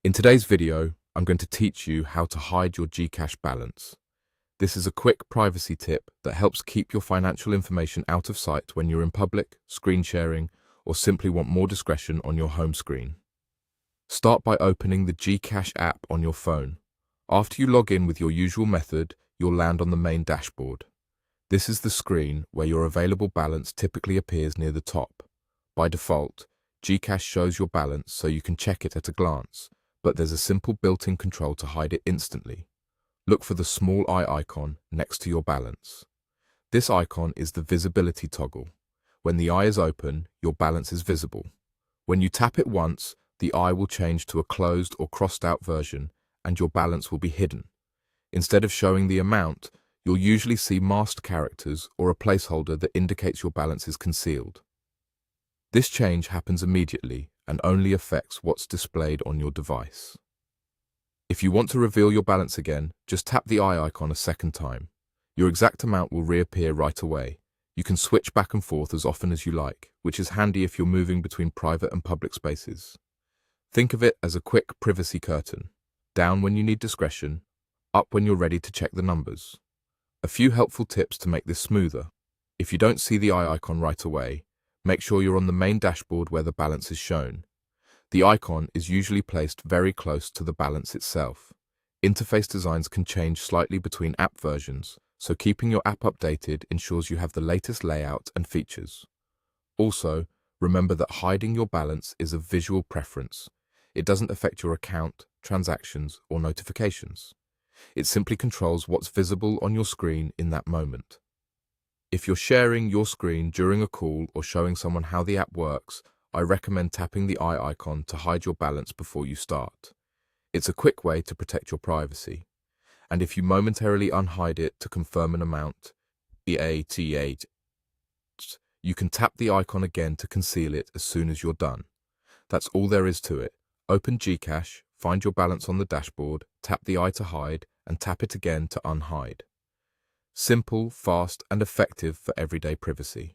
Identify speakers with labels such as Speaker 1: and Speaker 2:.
Speaker 1: In today's video, I'm going to teach you how to hide your GCash balance. This is a quick privacy tip that helps keep your financial information out of sight when you're in public, screen sharing, or simply want more discretion on your home screen. Start by opening the GCash app on your phone. After you log in with your usual method, you'll land on the main dashboard. This is the screen where your available balance typically appears near the top. By default, GCash shows your balance so you can check it at a glance, but there's a simple built-in control to hide it instantly. Look for the small eye icon next to your balance. This icon is the visibility toggle. When the eye is open, your balance is visible. When you tap it once, the eye will change to a closed or crossed-out version, and your balance will be hidden. Instead of showing the amount, you'll usually see masked characters or a placeholder that indicates your balance is concealed. This change happens immediately and only affects what's displayed on your device. If you want to reveal your balance again, just tap the eye icon a second time. Your exact amount will reappear right away. You can switch back and forth as often as you like, which is handy if you're moving between private and public spaces. Think of it as a quick privacy curtain. Down when you need discretion, up when you're ready to check the numbers. A few helpful tips to make this smoother. If you don't see the eye icon right away, make sure you're on the main dashboard where the balance is shown. The icon is usually placed very close to the balance itself. Interface designs can change slightly between app versions, so keeping your app updated ensures you have the latest layout and features. Also, remember that hiding your balance is a visual preference. It doesn't affect your account, transactions, or notifications. It simply controls what's visible on your screen in that moment. If you're sharing your screen during a call or showing someone how the app works, I recommend tapping the eye icon to hide your balance before you start. It's a quick way to protect your privacy. And if you momentarily unhide it to confirm an amount, you can tap the icon again to conceal it as soon as you're done. That's all there is to it. Open GCash, find your balance on the dashboard, tap the eye to hide, and tap it again to unhide. Simple, fast, and effective for everyday privacy.